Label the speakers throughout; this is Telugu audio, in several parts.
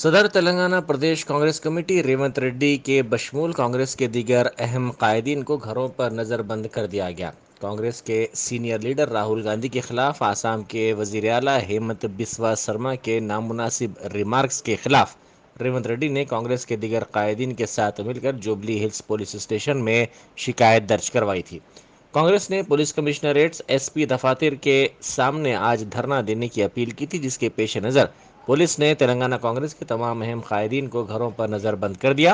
Speaker 1: صدر تلنگانہ پردیش کانگریس کمیٹی ریونت ریڈی کے بشمول کانگریس کے دیگر اہم قائدین کو گھروں پر نظر بند کر دیا گیا۔ کانگریس کے سینئر لیڈر راہل گاندھی کے خلاف آسام کے وزیر اعلیٰ ہیمنت بسوا سرما کے نامناسب ریمارکس کے خلاف ریونت ریڈی نے کانگریس کے دیگر قائدین کے ساتھ مل کر جوبلی ہلز پولیس اسٹیشن میں شکایت درج کروائی تھی۔ کانگریس نے پولیس کمشنریٹس ایس پی دفاتر کے سامنے آج دھرنا دینے کی اپیل کی تھی، جس کے پیش نظر پولیس نے تلنگانہ کانگریس کے تمام اہم قائدین کو گھروں پر نظر بند کر دیا۔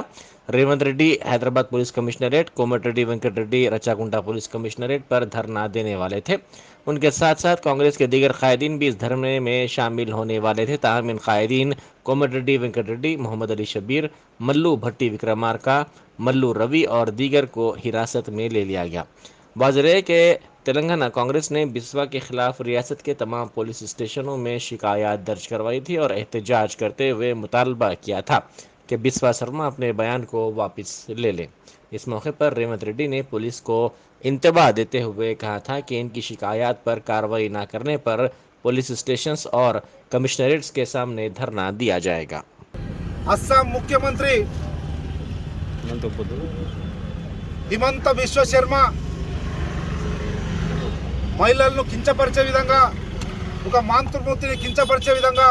Speaker 1: ریونت ریڈی حیدرآباد پولیس کمشنریٹ، کومٹ ریڈی وینکٹ ریڈی رچاگنٹا پولیس کمشنریٹ پر دھرنا دینے والے تھے۔ ان کے ساتھ ساتھ کانگریس کے دیگر قائدین بھی اس دھرنے میں شامل ہونے والے تھے، تاہم ان قائدین کومٹ ریڈی وینکٹ ریڈی، محمد علی شبیر، ملو بھٹی وکرمارکا، ملو روی اور دیگر کو حراست میں لے لیا گیا۔ واضح ہے کہ تلنگانہ کانگریس نے بسوا کے خلاف ریاست کے تمام پولیس اسٹیشنوں میں شکایات درج کروائی تھی اور احتجاج کرتے ہوئے مطالبہ کیا تھا کہ بسوا سرما اپنے بیان کو واپس لے لیں۔ اس موقع پر ریونت ریڈی نے پولیس کو انتباہ دیتے ہوئے کہا تھا کہ ان کی شکایات پر کارروائی نہ کرنے پر پولیس اسٹیشنز اور کمشنریٹس کے سامنے دھرنا دیا جائے گا۔
Speaker 2: అస్సాం ముఖ్యమంత్రి హిమంత బిశ్వ శర్మ మహిళలను కించపరిచే విధంగా, ఒక మాతృమూర్తిని కించపరిచే విధంగా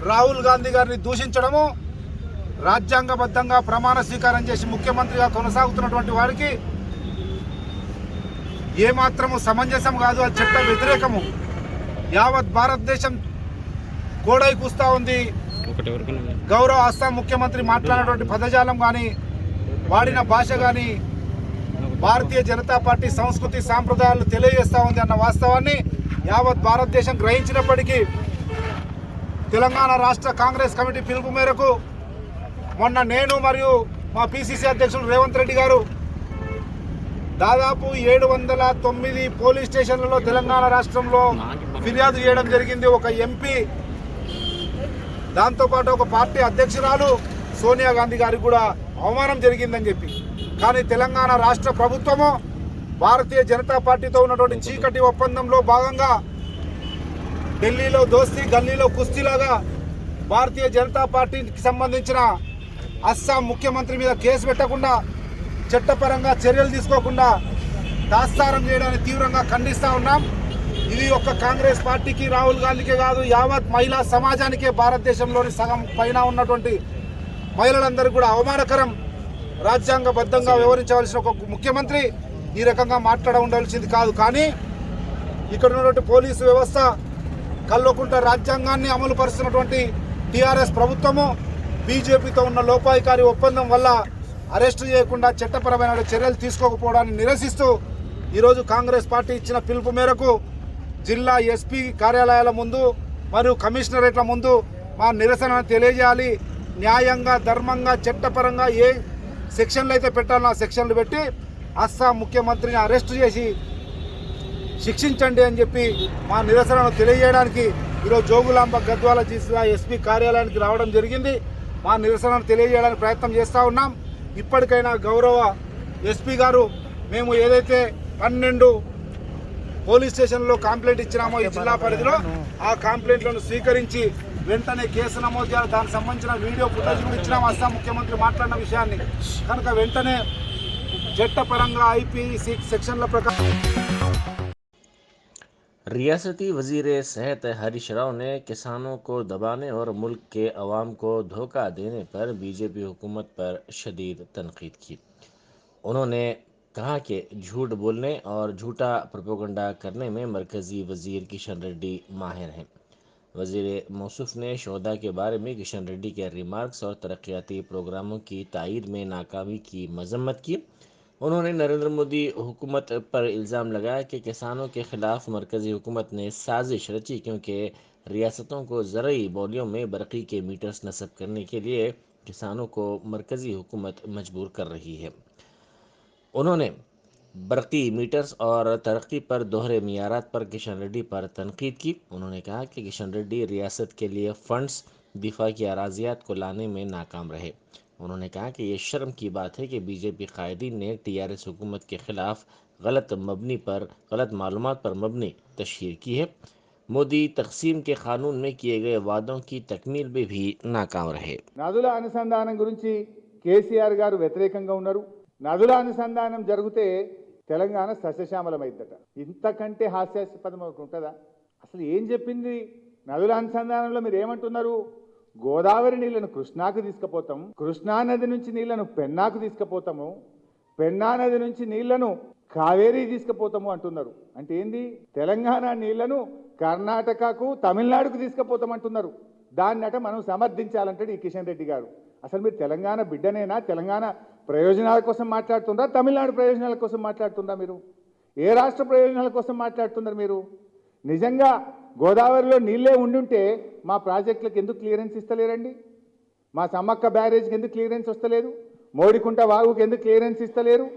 Speaker 2: రాహుల్ గాంధీ గారిని దూషించడము, రాజ్యాంగబద్ధంగా ప్రమాణ స్వీకారం చేసి ముఖ్యమంత్రిగా కొనసాగుతున్నటువంటి వారికి ఏమాత్రము సమంజసం కాదు, అది చట్ట వ్యతిరేకము. యావత్ భారతదేశం గోడై కూస్తా ఉంది. గౌరవ అస్సాం ముఖ్యమంత్రి మాట్లాడినటువంటి పదజాలం కానీ, వాడిన భాష కానీ భారతీయ జనతా పార్టీ సంస్కృతి సాంప్రదాయాలు తెలియజేస్తూ ఉంది అన్న వాస్తవాన్ని యావత్ భారతదేశం గ్రహించినప్పటికీ తెలంగాణ రాష్ట్ర కాంగ్రెస్ కమిటీ పిలుపు మేరకు మొన్న నేను మరియు మా పిసిసి అధ్యక్షులు రేవంత్ రెడ్డి గారు దాదాపు 709 పోలీస్ స్టేషన్లలో తెలంగాణ రాష్ట్రంలో ఫిర్యాదు చేయడం జరిగింది. ఒక ఎంపీ, దాంతోపాటు ఒక పార్టీ అధ్యక్షురాలు సోనియా గాంధీ గారికి కూడా అవమానం జరిగిందని చెప్పి. కానీ తెలంగాణ రాష్ట్ర ప్రభుత్వము భారతీయ జనతా పార్టీతో ఉన్నటువంటి చీకటి ఒప్పందంలో భాగంగా ఢిల్లీలో దోస్తీ గల్లీలో కుస్తీలాగా భారతీయ జనతా పార్టీకి సంబంధించిన అస్సాం ముఖ్యమంత్రి మీద కేసు పెట్టకుండా, చట్టపరంగా చర్యలు తీసుకోకుండా తాత్సారం చేయడాన్ని తీవ్రంగా ఖండిస్తూ ఉన్నాం. ఇది ఒక్క కాంగ్రెస్ పార్టీకి, రాహుల్ గాంధీకే కాదు, యావత్ మహిళా సమాజానికే, భారతదేశంలోని సగం పైన ఉన్నటువంటి మహిళలందరూ కూడా అవమానకరం. రాజ్యాంగబద్ధంగా వ్యవహరించవలసిన ఒక ముఖ్యమంత్రి ఈ రకంగా ఉండాల్సింది కాదు. కానీ ఇక్కడ ఉన్నటువంటి పోలీసు వ్యవస్థ, కల్వకుంట రాజ్యాంగాన్ని అమలు పరుస్తున్నటువంటి టీఆర్ఎస్ ప్రభుత్వము బీజేపీతో ఉన్న లోపాయికారి ఒప్పందం వల్ల అరెస్టు చేయకుండా చట్టపరమైన చర్యలు తీసుకోకపోవడాన్ని నిరసిస్తూ ఈరోజు కాంగ్రెస్ పార్టీ ఇచ్చిన పిలుపు మేరకు జిల్లా ఎస్పీ కార్యాలయాల ముందు మరియు కమిషనరేట్ల ముందు మా నిరసన తెలియజేయాలి. న్యాయంగా, ధర్మంగా, చట్టపరంగా ఏ సెక్షన్లు అయితే పెట్టాలో ఆ సెక్షన్లు పెట్టి అస్సాం ముఖ్యమంత్రిని అరెస్టు చేసి శిక్షించండి అని చెప్పి మా నిరసనను తెలియజేయడానికి ఈరోజు జోగులాంబ గద్వాల జిల్లా ఎస్పీ కార్యాలయానికి రావడం జరిగింది. మా నిరసనను తెలియజేయడానికి ప్రయత్నం చేస్తూ ఉన్నాం. ఇప్పటికైనా గౌరవ ఎస్పీ గారు, మేము ఏదైతే 12 పోలీస్ స్టేషన్లో కంప్లైంట్ ఇచ్చినామో ఈ జిల్లా పరిధిలో, ఆ కంప్లైంట్లను స్వీకరించి వెంటనే కేసు నమోదు చేయాలి. దానికి సంబంధించిన వీడియో ఫుటేజ్ కూడా ఇచ్చినాము అస్సాం ముఖ్యమంత్రి మాట్లాడిన విషయాన్ని. కనుక వెంటనే చట్టపరంగా ఐపీసీ సెక్షన్ల ప్రకారం
Speaker 1: ریاستی وزیر صحت ہریش راؤ نے کسانوں کو دبانے اور ملک کے عوام کو دھوکہ دینے پر بی جے پی حکومت پر شدید تنقید کی۔ انہوں نے کہا کہ جھوٹ بولنے اور جھوٹا پروپیگنڈا کرنے میں مرکزی وزیر کشن ریڈی ماہر ہیں۔ وزیر موصوف نے شہدا کے بارے میں کشن ریڈی کے ریمارکس اور ترقیاتی پروگراموں کی تائید میں ناکامی کی مذمت کی۔ انہوں نے نریندر مودی حکومت پر الزام لگایا کہ کسانوں کے خلاف مرکزی حکومت نے سازش رچی، کیونکہ ریاستوں کو زرعی بولیوں میں برقی کے میٹرز نصب کرنے کے لیے کسانوں کو مرکزی حکومت مجبور کر رہی ہے۔ انہوں نے برقی میٹرز اور ترقی پر دوہرے معیارات پر کشن ریڈی پر تنقید کی۔ انہوں نے کہا کہ کشن ریڈی ریاست کے لیے فنڈز، دفاع کی اراضیات کو لانے میں ناکام رہے۔ انہوں نے کہا کہ یہ شرم کی بات ہے کہ بی جے پی قائدین نے ٹی آر ایس حکومت کے خلاف غلط معلومات پر مبنی تشہیر کی ہے۔ मोदी तकसीम के कानून में किए गए वादों की तकमील में भी नाकाम रहे।
Speaker 2: నదుల అనుసంధానం గురించి కేసీఆర్ గారు వ్యతిరేకంగా ఉన్నారు. నదుల అనుసంధానం జరిగితే తెలంగాణ సస్యశ్యామలమైద్దట. ఇంతకంటే హాస్యాస్పదం ఉంటుందా? అసలు ఏం చెప్పింది? నదుల అనుసంధానంలో మీరు ఏమంటున్నారు? గోదావరి నీళ్లను కృష్ణాకు తీసుకుపోతాం, కృష్ణా నది నుంచి నీళ్లను పెన్నాకు తీసుకుపోతాము, పెన్నా నది నుంచి నీళ్లను కావేరీ తీసుకుపోతాము అంటున్నారు. అంటే ఏంది? తెలంగాణ నీళ్లను కర్ణాటకకు తమిళనాడుకు తీసుకుపోతామంటున్నారు. దాన్నట మనం సమర్థించాలంటాడు ఈ కిషన్ రెడ్డి గారు. అసలు మీరు తెలంగాణ బిడ్డనేనా? తెలంగాణ ప్రయోజనాల కోసం మాట్లాడుతుండ్రా, తమిళనాడు ప్రయోజనాల కోసం మాట్లాడుతుండ్రా? మీరు ఏ రాష్ట్ర ప్రయోజనాల కోసం మాట్లాడుతున్నారు? మీరు నిజంగా గోదావరిలో నీళ్ళే ఉండుంటే మా ప్రాజెక్టులకు ఎందుకు క్లియరెన్స్ ఇస్తలేరండి? మా సమ్మక్క బ్యారేజ్కి ఎందుకు క్లియరెన్స్ వస్తలేదు? మోడికుంట వాగుకి ఎందుకు క్లియరెన్స్ ఇస్తలేరు?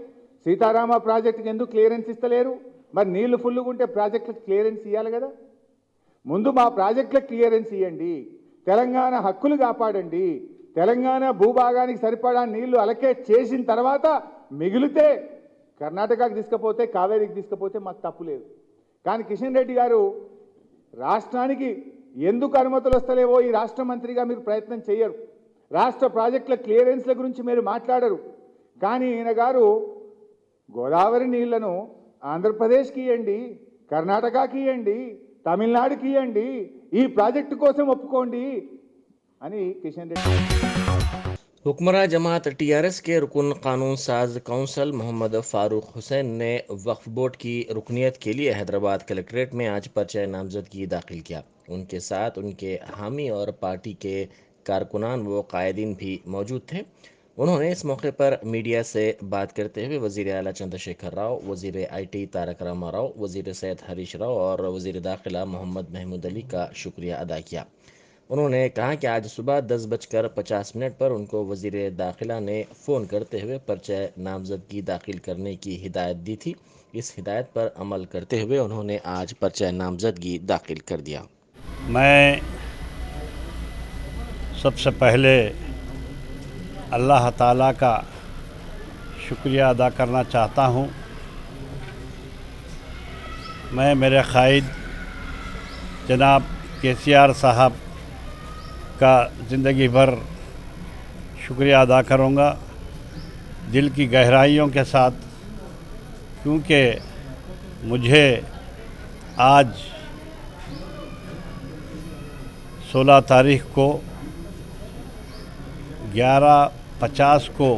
Speaker 2: సీతారామ ప్రాజెక్టుకి ఎందుకు క్లియరెన్స్ ఇస్తలేరు? మరి నీళ్లు ఫుల్గా ఉంటే ప్రాజెక్టులకు క్లియరెన్స్ ఇవ్వాలి కదా. ముందు మా ప్రాజెక్టులకు క్లియరెన్స్ ఇవ్వండి, తెలంగాణ హక్కులు కాపాడండి, తెలంగాణ భూభాగానికి సరిపడా నీళ్లు అలకేట్ చేసిన తర్వాత మిగిలితే కర్ణాటకకు తీసుకుపోతే, కావేరీకి తీసుకుపోతే మాకు తప్పు లేదు. కానీ కిషన్ రెడ్డి గారు రాష్ట్రానికి ఎందుకు అనుమతులు వస్తలేవో ఈ రాష్ట్ర మంత్రిగా మీరు ప్రయత్నం చేయరు. రాష్ట్ర ప్రాజెక్టుల క్లియరెన్స్ల గురించి మీరు మాట్లాడరు. కానీ ఈయన గారు గోదావరి నీళ్లను ఆంధ్రప్రదేశ్కి ఇవ్వండి, కర్ణాటకకి ఇవ్వండి, తమిళనాడుకి ఇవ్వండి, ఈ ప్రాజెక్టు కోసం ఒప్పుకోండి అని కిషన్ రెడ్డి.
Speaker 1: हुक्मरान जमात टीआरएस के रुकन कानून साज काउंसिल मोहम्मद फारूक हुसैन ने वक्फ बोर्ड की रुकनीत के लिए हैदराबाद कलेक्ट्रेट में आज पर्चा नामजदगी दाखिल किया। उनके साथ उनके हामी और पार्टी के कारकुनान व कायदीन भी मौजूद थे। उन्होंने इस मौके पर मीडिया से बात करते हुए वज़ीर आला चंद्रशेखर राव, वज़ीर IT तारक रामा राव, वज़ीर सेहत हरीश राव और वज़ीर दाखिला मोहम्मद महमूद अली का शुक्रिया अदा किया। उन्होंने कहा कि आज सुबह 10:50 पर उनको वज़ीर दाखिला ने फ़ोन करते हुए पर्चा नामजदगी दाखिल करने की हिदायत दी थी। इस हिदायत पर अमल करते हुए उन्होंने आज पर्चा नामजदगी दाखिल कर दिया।
Speaker 3: मैं सबसे पहले अल्लाह ताला का शुक्रिया अदा करना चाहता हूँ। मैं मेरे क़ाइद जनाब KCR साहब का ज़िंदगी भर शुक्रिया अदा करूँगा, दिल की गहराइयों के साथ, क्योंकि मुझे आज 16 तारीख को 11:50 को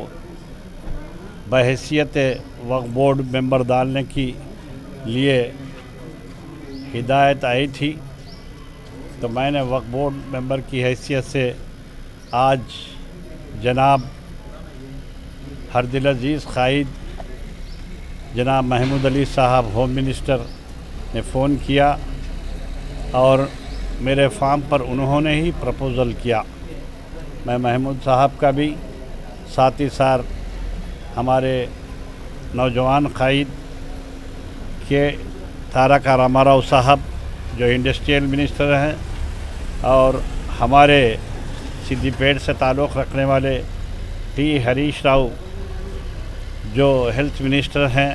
Speaker 3: बहैसियत वक्फ बोर्ड मेंबर डालने की लिए हिदायत आई थी। तो मैंने वक्फ बोर्ड मेंबर की हैसियत से आज जनाब हरदिल अजीज़ क़ाइद जनाब महमूद अली साहब होम मिनिस्टर ने फ़ोन किया और मेरे फार्म पर उन्होंने ही प्रपोज़ल किया। मैं महमूद साहब का भी, साथ ही साथ हमारे नौजवान क़ाइद के तारक रामा राव साहब जो इंडस्ट्रियल मिनिस्टर हैं और हमारे सिद्दीपेट से ताल्लुक़ रखने वाले T हरीश राव जो हेल्थ मिनिस्टर हैं,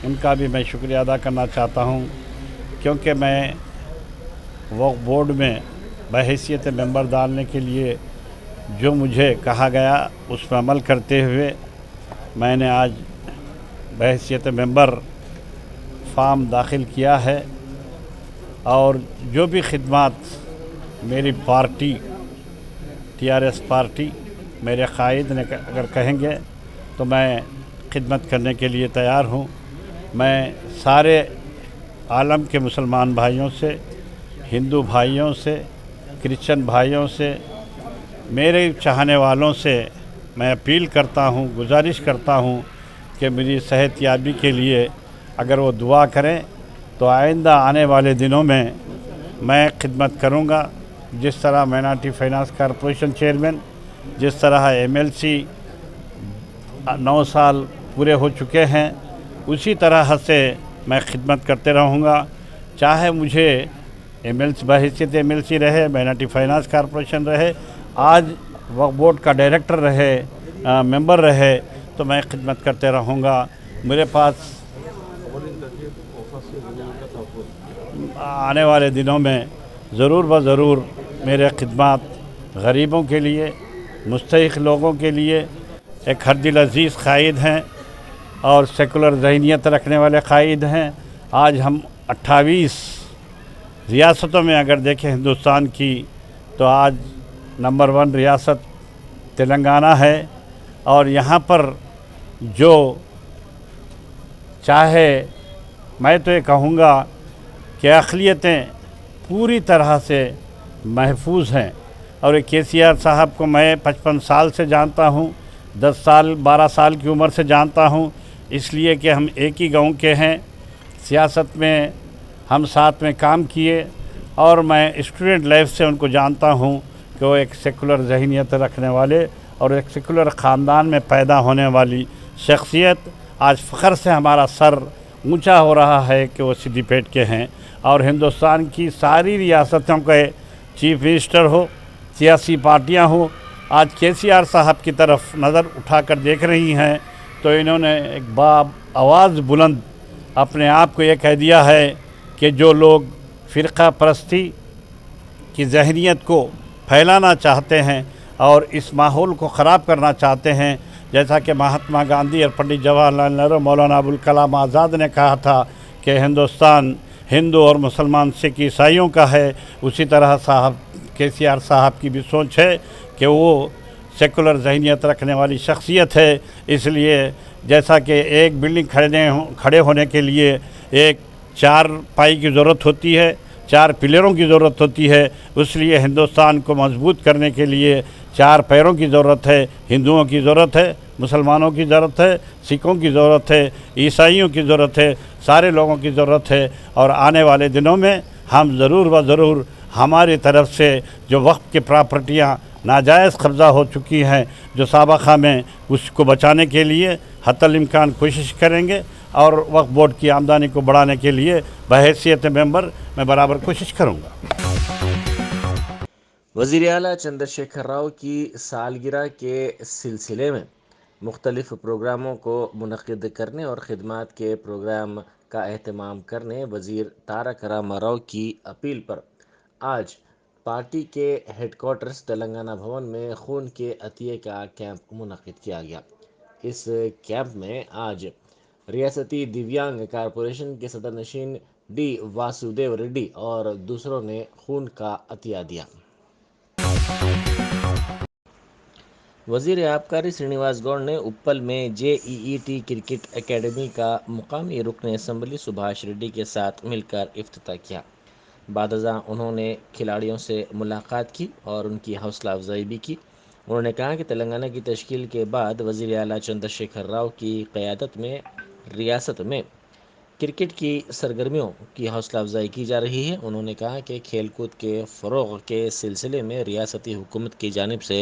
Speaker 3: उनका भी मैं शुक्रिया अदा करना चाहता हूं, क्योंकि मैं वक्फ बोर्ड में बहैसियत मेंबर डालने के लिए जो मुझे कहा गया उस पर अमल करते हुए मैंने आज बहैसियत मेंबर फार्म दाखिल किया है। और जो भी खिदमत मेरी पार्टी TRS पार्टी मेरे क़ाइद ने अगर कहेंगे तो मैं खिदमत करने के लिए तैयार हूँ। मैं सारे आलम के मुसलमान भाइयों से, हिंदू भाइयों से, क्रिश्चन भाइयों से, मेरे चाहने वालों से मैं अपील करता हूँ, गुजारिश करता हूँ कि मेरी सेहतयाबी के लिए अगर वो दुआ करें तो आइंदा आने वाले दिनों में मैं खिदमत करूँगा। जिस तरह माइनॉरिटी फाइनेंस कॉरपोरेशन चेयरमैन, जिस तरह MLC 9 साल पूरे हो चुके हैं, उसी तरह से मैं खिदमत करते रहूँगा। चाहे मुझे MLC बहैसियत MLC रहे, माइनॉरिटी फाइनेंस कॉरपोरेशन रहे, आज वक्फ बोर्ड का डायरेक्टर रहे, मेंबर रहे, तो मैं खिदमत करते रहूँगा। मेरे पास आने वाले दिनों में ज़रूर व ज़रूर मेरे खिदमत गरीबों के लिए, मुस्तहिक लोगों के लिए एक हर दिल अज़ीज़ कायद हैं और सेकुलर ज़हनियत रखने वाले कायद हैं। आज हम 28 रियासतों में अगर देखें हिंदुस्तान की, तो आज नंबर 1 रियासत तेलंगाना है। और यहाँ पर जो चाहे, मैं तो ये कहूँगा कि अक़लियतें पूरी तरह से महफूज हैं। और KCR साहब को मैं 55 साल से जानता हूँ, 10 साल 12 साल की उम्र से जानता हूँ, इसलिए कि हम एक ही गांव के हैं। सियासत में हम साथ में काम किए और मैं स्टूडेंट लाइफ से उनको जानता हूँ कि वो एक सेकुलर ज़हनियत रखने वाले और एक सेकुलर ख़ानदान में पैदा होने वाली शख्सियत। आज फ़ख्र से हमारा सर ऊंचा हो रहा है कि वो सिद्दीपेट के हैं। और हिंदुस्तान की सारी रियासतों के चीफ मिनिस्टर हो, सियासी पार्टियां हो, आज KCR साहब की तरफ नज़र उठाकर देख रही हैं। तो इन्होंने एक आवाज़ बुलंद अपने आप को ये कह दिया है कि जो लोग फ़िरक़ा परस्ती की ज़हनियत को फैलाना चाहते हैं और इस माहौल को ख़राब करना चाहते हैं, जैसा कि महात्मा गांधी और पंडित जवाहरलाल नेहरू, मौलाना अबुल कलाम आज़ाद ने कहा था कि हिंदुस्तान हिंदू और मुसलमान सिख ईसाइयों का है, उसी तरह KCR साहब की भी सोच है कि वो सेकुलर ज़हनियत रखने वाली शख्सियत है। इसलिए जैसा कि एक बिल्डिंग खड़े होने के लिए एक 4 पाई की ज़रूरत होती है, 4 पिलरों की ज़रूरत होती है, इसलिए हिंदुस्तान को मजबूत करने के लिए 4 पैरों की ज़रूरत है। हिंदुओं की ज़रूरत है, मुसलमानों की ज़रूरत है, सिखों की ज़रूरत है, ईसाइयों की ज़रूरत है, सारे लोगों की ज़रूरत है। और आने वाले दिनों में हम ज़रूर व ज़रूर हमारी तरफ से जो वक्फ की प्रॉपर्टियाँ नाजायज़ कब्ज़ा हो चुकी हैं, जो साबक़ा में, उसको बचाने के लिए हत्तल इम्कान कोशिश करेंगे। और वक्फ बोर्ड की आमदनी को बढ़ाने के लिए बहैसियत मेंबर मैं बराबर कोशिश करूँगा।
Speaker 1: वज़ीर आला चंद्रशेखर राव की सालगिरह के सिलसिले में मुख्तलिफ़ प्रोग्रामों को मुनक़्क़िद करने और ख़िदमत के प्रोग्राम का एहतमाम करने वज़ीर तारक रामाराव की अपील पर आज पार्टी के हेडक्वार्टर्स तेलंगाना भवन में खून के अतिये का कैंप मुनक़्क़िद किया गया। इस कैंप में आज रियासती दिव्यांग कॉरपोरेशन के सदर नशीन D वासुदेव रेड्डी और दूसरों ने खून का अतिया दिया। वज़ीर आबकारी श्रीनिवास गौड़ ने उप्पल में JEET क्रिकेट एकेडमी का मुकामी रुकन असम्बली सुभाष रेड्डी के साथ मिलकर इफ्तिताह किया। बादज़ा उन्होंने खिलाड़ियों से मुलाकात की और उनकी हौसला अफजाई भी की। उन्होंने कहा कि तेलंगाना की तश्कील के बाद वज़ीर आला चंद्रशेखर राव की क़यादत में रियासत में क्रिकेट की सरगर्मियों की हौसला अफजाई की जा रही है। उन्होंने कहा कि खेलकूद के फ़रोग़ के सिलसिले में रियासती हुकूमत की जानिब से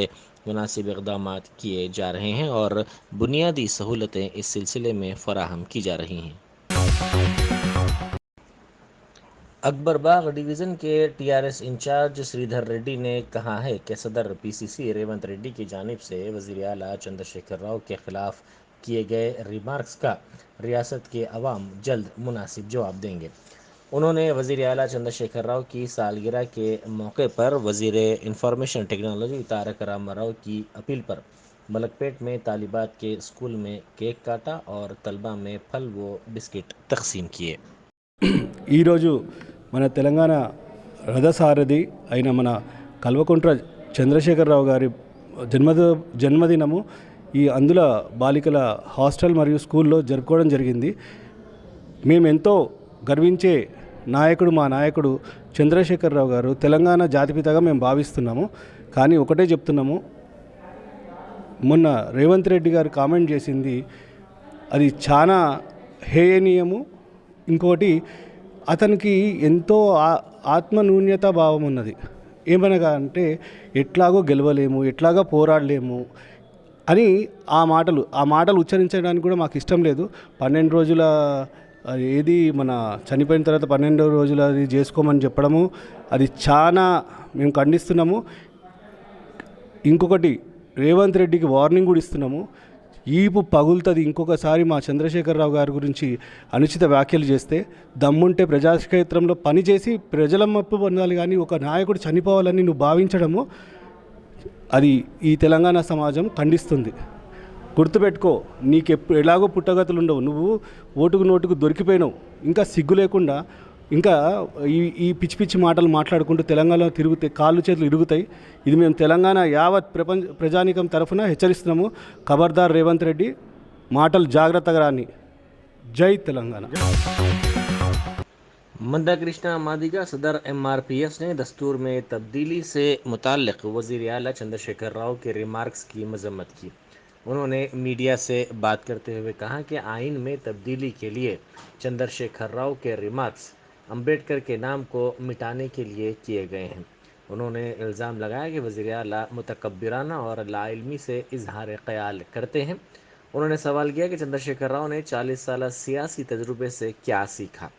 Speaker 1: मुनासिब इक़दाम किए जा रहे हैं और बुनियादी सहूलतें इस सिलसिले में फ़राहम की जा रही हैं। अकबरबाग डिवीज़न के TRS इंचार्ज श्रीधर रेड्डी ने कहा है कि सदर PCC रेवंत रेड्डी की जानिब से वज़ीर आला चंद्रशेखर राव के ख़िलाफ़ किए गए रिमार्क्स का रियासत के अवाम जल्द मुनासिब जवाब देंगे। उन्होंने वज़ीर आला चंद्रशेखर राव की सालगिरह के मौके पर वज़ीर इंफॉर्मेशन टेक्नोलॉजी तारक रामाराव की अपील पर मलकपेट में तालिबात के स्कूल में केक काटा और तलबा में फल व बिस्किट तकसीम किए।
Speaker 4: మన తెలంగాణ రథసారథి అయిన మన కల్వకుంట్ల చంద్రశేఖరరావు గారి జన్మదినము ఈ అందుల బాలికల హాస్టల్ మరియు స్కూల్లో జరుపుకోవడం జరిగింది. మేము ఎంతో గర్వించే నాయకుడు మా నాయకుడు చంద్రశేఖరరావు గారు తెలంగాణ జాతిపితగా మేము భావిస్తున్నాము. కానీ ఒకటే చెప్తున్నాము, మొన్న రేవంత్ రెడ్డి గారు కామెంట్ చేసింది అది చాలా హేయనీయము. ఇంకోటి అతనికి ఎంతో ఆత్మన్యూన్యతా భావం ఉన్నది. ఏమనగా అంటే ఎట్లాగో గెలవలేము, ఎట్లాగో పోరాడలేము అని ఆ మాటలు ఉచ్చరించడానికి కూడా మాకు ఇష్టం లేదు. 12 రోజుల ఏది మన చనిపోయిన తర్వాత 12 రోజులు అది చేసుకోమని చెప్పడము అది చాలా మేము ఖండిస్తున్నాము. ఇంకొకటి రేవంత్ రెడ్డికి వార్నింగ్ కూడా ఇస్తున్నాము. ఈపు పగులుతుంది ఇంకొకసారి మా చంద్రశేఖరరావు గారి గురించి అనుచిత వ్యాఖ్యలు చేస్తే. దమ్ముంటే ప్రజాక్షేత్రంలో పనిచేసి ప్రజల మెప్పు పొందాలి, కానీ ఒక నాయకుడు చనిపోవాలని నువ్వు భావించడము అది ఈ తెలంగాణ సమాజం ఖండిస్తుంది. గుర్తుపెట్టుకో, నీకు ఎలాగో పుట్టగతులు ఉండవు, నువ్వు ఓటుకు నోటుకు దొరికిపోయినావు. ఇంకా సిగ్గు లేకుండా ఇంకా ఈ పిచ్చి పిచ్చి మాటలు మాట్లాడుకుంటూ తెలంగాణలో తిరుగుతే కాళ్ళు చేతులు ఇరుగుతాయి. ఇది మేము తెలంగాణ యావత్ ప్రజానీకం తరఫున హెచ్చరిస్తున్నాము. ఖబర్దార్ రేవంత్ రెడ్డి, మాటలు జాగ్రత్తగా రాని. జై తెలంగాణ.
Speaker 1: मंदा कृष्णा मादिगा सदर MRPS ने दस्तूर में तब्दीली से मुताल्लिक़ वज़ीर आला चंद्रशेखर राव के रिमार्क्स की मजम्मत की। उन्होंने मीडिया से बात करते हुए कहा कि आइन में तब्दीली के लिए चंद्रशेखर राव के रिमार्क्स अम्बेडकर के नाम को मिटाने के लिए किए गए हैं। उन्होंने इल्ज़ाम लगाया कि वज़ीर आला मुतकब्बिराना और लाइल्मी से इजहार ख़याल करते हैं। उन्होंने सवाल किया कि चंद्रशेखर राव ने 40 साल सियासी तजुर्बे से क्या सीखा।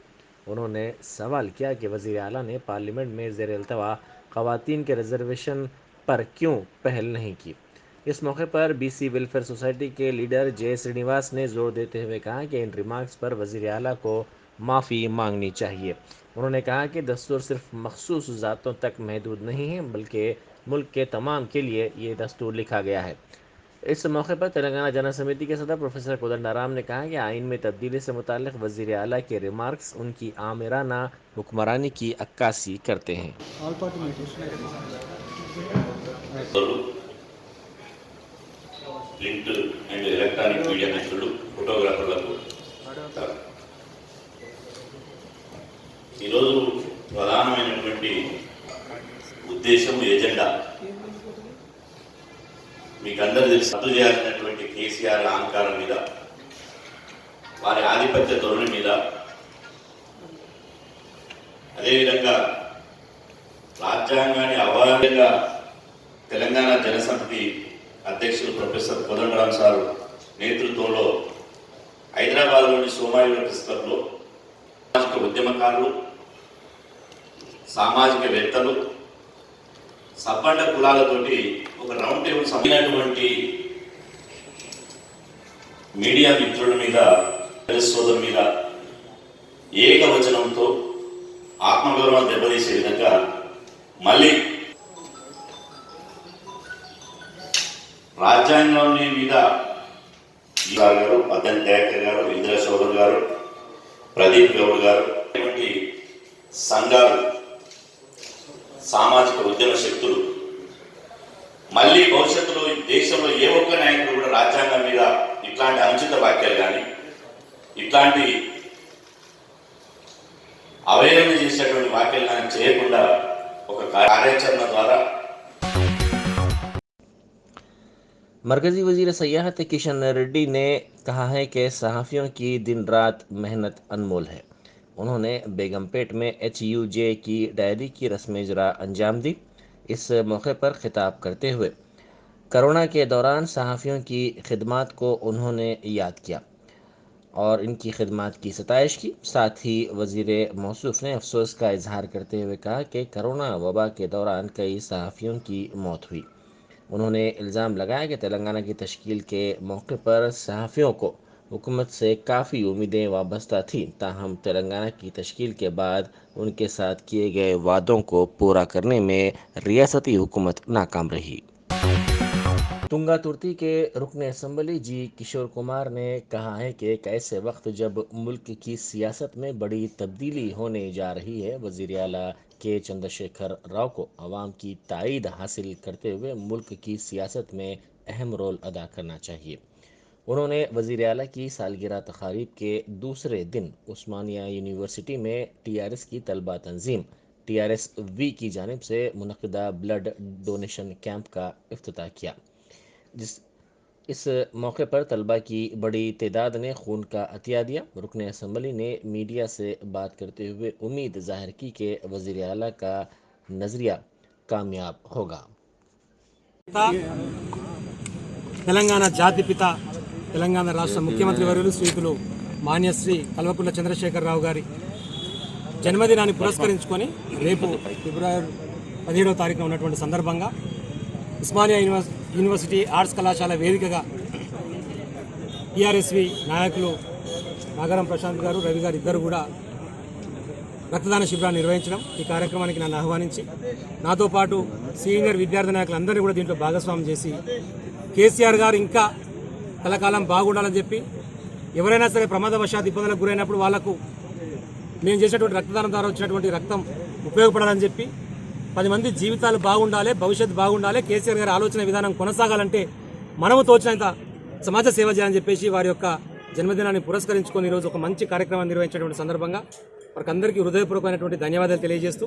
Speaker 1: उन्होंने सवाल किया कि वज़ीर आला ने पार्लियामेंट में ज़ेर अल्तवा ख़वातीन के रिजर्वेशन पर क्यों पहल नहीं की। इस मौके पर BC वेलफेयर सोसाइटी के लीडर जय श्रीनिवास ने जोर देते हुए कहा कि इन रिमार्क्स पर वज़ीर आला को माफ़ी मांगनी चाहिए। उन्होंने कहा कि दस्तूर सिर्फ मखसूस ज़ातों तक महदूद नहीं है, बल्कि मुल्क के तमाम के लिए ये दस्तूर लिखा गया है। इस मौके पर तेलंगाना जन समिति के सदर प्रोफेसर कोदंडाराम ने कहा कि आइन में तब्दीली से मुताल्लिक़ वज़ीर आला के रिमार्क्स उनकी आमिराना हुक्मरानी की अक्कासी करते हैं।
Speaker 5: ప్రింట్ అండ్ ఎలక్ట్రానిక్ మీడియా మిత్రులు, ఫోటోగ్రాఫర్లకు ఈరోజు ప్రధానమైనటువంటి ఉద్దేశం, ఎజెండా మీకు అందరూ తెలిసి రద్దు చేయాల్సినటువంటి కేసీఆర్ అహంకారం మీద, వారి ఆధిపత్య ధోరణి మీద, అదేవిధంగా రాజ్యాంగాన్ని అవాంఛనీయంగా తెలంగాణ జనసమితి అధ్యక్షులు ప్రొఫెసర్ కోదండరామ్ సార్ నేతృత్వంలో హైదరాబాద్లోని సోమాజిగూడ ప్రెస్ క్లబ్లో సామాజిక ఉద్యమకారులు, సామాజికవేత్తలు, సబ్బండ కులాలతోటి ఒక రౌండ్ టేబుల్ సమైనటువంటి మీడియా మిత్రుల మీద, సోదరుల మీద ఏకవచనంతో ఆత్మగౌరవం దెబ్బతీసే విధంగా మళ్ళీ రాజ్యాంగంలోని మీద గారు, పద్దెన్ దయాకర్ గారు, ఇందిరా చౌదరి గారు, ప్రదీప్ గౌడ్ గారు ఇటువంటి సంఘాలు, సామాజిక ఉద్యమ శక్తులు మళ్ళీ భవిష్యత్తులో ఈ దేశంలో ఏ ఒక్క నాయకుడు కూడా రాజ్యాంగం మీద ఇట్లాంటి అనుచిత వాక్యాలు కానీ, ఇట్లాంటి అవహేళన చేసేటువంటి వాక్యాలు కానీ చేయకుండా ఒక కార్యాచరణ ద్వారా
Speaker 1: मरकज़ी वज़ीर सयाहत किशन रेड्डी ने कहा है कि सहाफ़ियों की दिन रात मेहनत अनमोल है। उन्होंने बेगमपेट में HUJ की डायरी की रस्म इजरा अंजाम दी। इस मौके पर खिताब करते हुए कोरोना के दौरान सहाफ़ियों की खिदमात को उन्होंने याद किया और इनकी खिदमात की सताइश की। साथ ही वज़ीर मौसूफ़ ने अफसोस का इजहार करते हुए कहा कि कोरोना वबा के दौरान कई सहाफ़ियों की मौत हुई। उन्होंने इल्ज़ाम लगाया कि तेलंगाना की तश्कील के मौके पर सहाफ़ियों को हुकूमत से काफ़ी उम्मीदें वाबस्ता थीं, ताहम तेलंगाना की तश्कील के बाद उनके साथ किए गए वादों को पूरा करने में रियासती हुकूमत नाकाम रही। तुंगा तुर्ती के रुकन असम्बली जी किशोर कुमार ने कहा है कि एक ऐसे वक्त जब मुल्क की सियासत में बड़ी तब्दीली होने जा रही है, वज़ीर आला के चंद्रशेखर राव को अवाम की ताईद हासिल करते हुए मुल्क की सियासत में अहम रोल अदा करना चाहिए। उन्होंने वज़ीर आला की सालगिरह तक़ारीब के दूसरे दिन उस्मानिया यूनिवर्सिटी में TRS की तलबा तंजीम TRS-V की जानिब से मुनक़िदा ब्लड डोनेशन कैंप का इफ्तिताह किया। इस मौके पर तलबा की बड़ी तादाद ने खून का अतिया दिया। रुकन असम्बली ने मीडिया से बात करते हुए उम्मीद जाहिर की कि वज़ीर आला का नज़रिया कामयाब होगा।
Speaker 6: తెలంగాణ జాతిపిత, తెలంగాణ రాష్ట్ర ముఖ్యమంత్రి వర్యులు శ్రీయుతులు మాన్యశ్రీ కల్వకుంట్ల చంద్రశేఖరరావు గారి జన్మదినాన్ని పురస్కరించుకొని రేపు ఫిబ్రవరి 17వ తారీఖున ఉన్నటువంటి సందర్భంగా ఉస్మానియా యూనివర్సిటీ ఆర్ట్స్ కళాశాల వేదికగా టీఆర్ఎస్వి నాయకులు నాగరం ప్రశాంత్ గారు, రవి గారు ఇద్దరు కూడా రక్తదాన శిబిరాన్ని నిర్వహించడం, ఈ కార్యక్రమానికి నన్ను ఆహ్వానించి నాతో పాటు సీనియర్ విద్యార్థి నాయకులందరినీ కూడా దీంట్లో భాగస్వామ్యం చేసి కేసీఆర్ గారు ఇంకా కలకాలం బాగుండాలని చెప్పి ఎవరైనా సరే ప్రమాదవశాత్ ఇబ్బందులకు గురైనప్పుడు వాళ్లకు మేము చేసినటువంటి రక్తదానం ద్వారా వచ్చినటువంటి రక్తం ఉపయోగపడాలని చెప్పి 10 మంది జీవితాలు బాగుండాలి, భవిష్యత్తు బాగుండాలి, కేసీఆర్ గారి ఆలోచన విధానం కొనసాగాలంటే మనము తోచినంత సమాజ సేవ చేయాలని చెప్పేసి వారి యొక్క జన్మదినాన్ని పురస్కరించుకొని ఈరోజు ఒక మంచి కార్యక్రమాన్ని నిర్వహించినటువంటి సందర్భంగా వారికి అందరికీ హృదయపూర్వకమైనటువంటి ధన్యవాదాలు తెలియజేస్తూ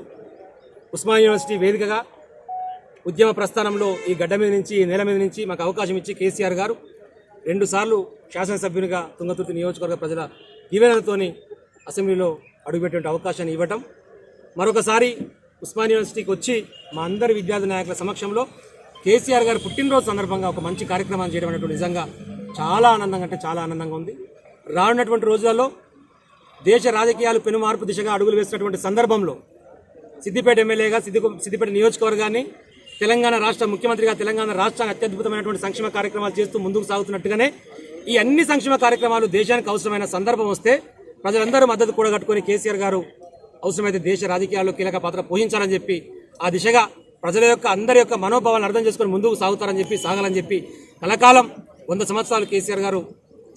Speaker 6: ఉస్మానియా యూనివర్సిటీ వేదికగా ఉద్యమ ప్రస్థానంలో ఈ గడ్డ మీద నుంచి, ఈ నేల మీద నుంచి మాకు అవకాశం ఇచ్చి కేసీఆర్ గారు 2 సార్లు శాసనసభ్యునిగా తుంగతుర్తి నియోజకవర్గ ప్రజల దీవెనలతోని అసెంబ్లీలో అడుగుపెట్టే అవకాశాన్ని ఇవ్వటం, మరొకసారి ఉస్మానియా యూనివర్సిటీకి వచ్చి మా అందరి విద్యార్థి నాయకుల సమక్షంలో కేసీఆర్ గారి పుట్టినరోజు సందర్భంగా ఒక మంచి కార్యక్రమాన్ని చేయడం అనేటువంటి నిజంగా చాలా ఆనందంగా, అంటే చాలా ఆనందంగా ఉంది. రానున్నటువంటి రోజులలో దేశ రాజకీయాలు పెను మార్పు దిశగా అడుగులు వేస్తున్నటువంటి సందర్భంలో సిద్దిపేట ఎమ్మెల్యేగా సిద్దిపేట నియోజకవర్గాన్ని తెలంగాణ రాష్ట్ర ముఖ్యమంత్రిగా తెలంగాణ రాష్ట్రాన్ని అత్యద్భుతమైనటువంటి సంక్షేమ కార్యక్రమాలు చేస్తూ ముందుకు సాగుతున్నట్టుగానే ఈ అన్ని సంక్షేమ కార్యక్రమాలు దేశానికి అవసరమైన సందర్భం వస్తే ప్రజలందరూ మద్దతు కూడగట్టుకుని కేసీఆర్ గారు అవసరమైతే దేశ రాజకీయాల్లో కీలక పాత్ర పోషించాలని చెప్పి ఆ దిశగా ప్రజల యొక్క అందరి యొక్క మనోభావాలను అర్థం చేసుకుని ముందుకు సాగాలని చెప్పి కలకాలం 100 సంవత్సరాలు కేసీఆర్ గారు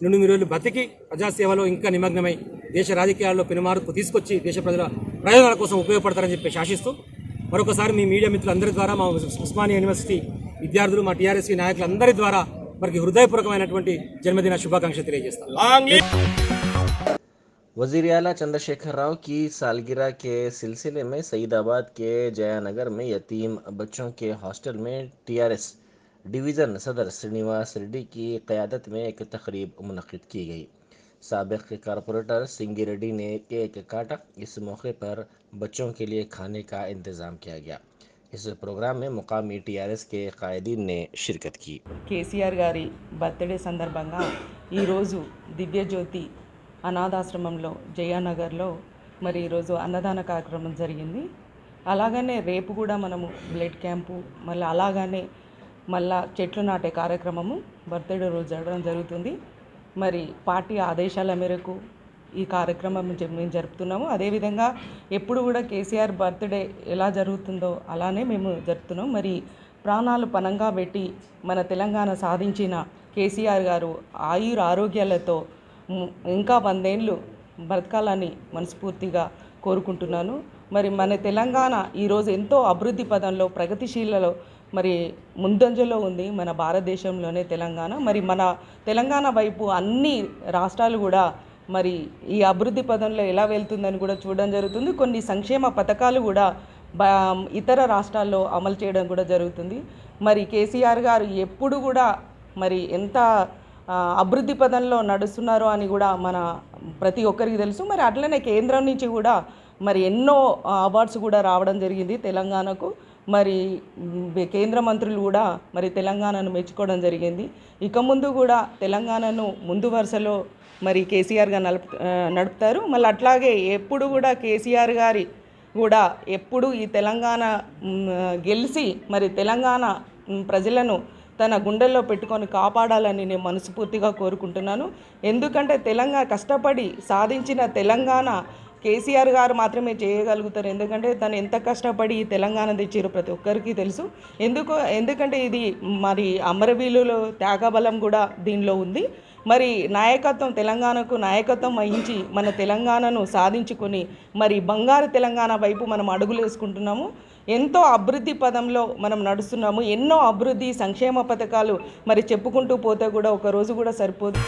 Speaker 6: నుండి మీరు బతికి ప్రజాసేవలో ఇంకా నిమగ్నమై దేశ రాజకీయాల్లో పెనుమార్పు తీసుకొచ్చి దేశ ప్రజల ప్రయోజనాల కోసం ఉపయోగపడతారని చెప్పి శాసిస్తూ మరొకసారి మీ మీడియా మిత్రులందరి ద్వారా మా ఉస్మానియా యూనివర్సిటీ విద్యార్థులు, మా టీఆర్ఎస్సీ నాయకులందరి ద్వారా వారికి హృదయపూర్వకమైనటువంటి జన్మదిన శుభాకాంక్షలు తెలియజేస్తాను.
Speaker 1: वज़ीर आला चंद्रशेखर राव की सालगिरह के सिलसिले में सईदाबाद के जयानगर में यतीम बच्चों के हॉस्टल में टीआरएस डिवीज़न सदर श्रीनिवास रेड्डी की क़यादत में एक तकरीब मुनक़िद की गई। साबिक़ कारपोरेटर सिंगी रेड्डी ने केक काटा। इस मौके पर बच्चों के लिए खाने का इंतज़ाम किया गया। इस प्रोग्राम में मुकामी टीआरएस के कायदीन ने शिरकत की।
Speaker 7: కేసీఆర్ గారి బర్త్డే సందర్భంగా ఈరోజు దివ్యజ్యోతి అనాథాశ్రమంలో జయానగర్లో మరి ఈరోజు అన్నదాన కార్యక్రమం జరిగింది. అలాగనే రేపు కూడా మనము బ్లడ్ క్యాంపు, మళ్ళీ అలాగనే మళ్ళా చెట్లు నాటే కార్యక్రమము బర్త్డే రోజు జరగడం జరుగుతుంది. మరి పార్టీ ఆదేశాల మేరకు ఈ కార్యక్రమం మేము జరుపుతున్నాము. అదేవిధంగా ఎప్పుడు కూడా కేసీఆర్ బర్త్డే ఎలా జరుగుతుందో అలానే మేము జరుపుతున్నాం. మరి ప్రాణాలు పణంగా పెట్టి మన తెలంగాణ సాధించిన కేసీఆర్ గారు ఆరోగ్యాలతో ఇంకా 100 ఏళ్ళు బ్రతకాలని మనస్ఫూర్తిగా కోరుకుంటున్నాను. మరి మన తెలంగాణ ఈరోజు ఎంతో అభివృద్ధి పదంలో, ప్రగతిశీలలో మరి ముందంజలో ఉంది మన భారతదేశంలోనే తెలంగాణ. మరి మన తెలంగాణ వైపు అన్ని రాష్ట్రాలు కూడా మరి ఈ అభివృద్ధి పదంలో ఎలా వెళ్తుందని కూడా చూడడం జరుగుతుంది. కొన్ని సంక్షేమ పథకాలు కూడా ఇతర రాష్ట్రాల్లో అమలు చేయడం కూడా జరుగుతుంది. మరి కేసీఆర్ గారు ఎప్పుడు కూడా మరి ఎంత అభివృద్ధి పదంలో నడుస్తున్నారో అని కూడా మన ప్రతి ఒక్కరికి తెలుసు. మరి అట్లనే కేంద్రం నుంచి కూడా మరి ఎన్నో అవార్డ్స్ కూడా రావడం జరిగింది తెలంగాణకు. మరి కేంద్ర మంత్రులు కూడా మరి తెలంగాణను మెచ్చుకోవడం జరిగింది. ఇక ముందు కూడా తెలంగాణను ముందు వరుసలో మరి కేసీఆర్ గారు నడుపుతారు. మళ్ళీ అట్లాగే ఎప్పుడు కూడా కేసీఆర్ గారి కూడా ఎప్పుడు ఈ తెలంగాణ గెలిచి మరి తెలంగాణ ప్రజలను తన గుండెల్లో పెట్టుకొని కాపాడాలని నేను మనస్ఫూర్తిగా కోరుకుంటున్నాను. ఎందుకంటే తెలంగాణ కష్టపడి సాధించిన తెలంగాణ కేసీఆర్ గారు మాత్రమే చేయగలుగుతారు. ఎందుకంటే తను ఎంత కష్టపడి ఈ తెలంగాణ తెచ్చారో ప్రతి ఒక్కరికి తెలుసు. ఎందుకంటే ఇది మరి అమరవీరుల త్యాగబలం కూడా దీనిలో ఉంది. మరి నాయకత్వం, తెలంగాణకు నాయకత్వం వహించి మన తెలంగాణను సాధించుకొని మరి బంగారు తెలంగాణ వైపు మనం అడుగులు వేసుకుంటున్నాము. ఎంతో అభివృద్ధి పదంలో మనం నడుస్తున్నాము. ఎన్నో అభివృద్ధి సంక్షేమ పథకాలు మరి చెప్పుకుంటూ పోతే కూడా ఒక రోజు కూడా సరిపోదు.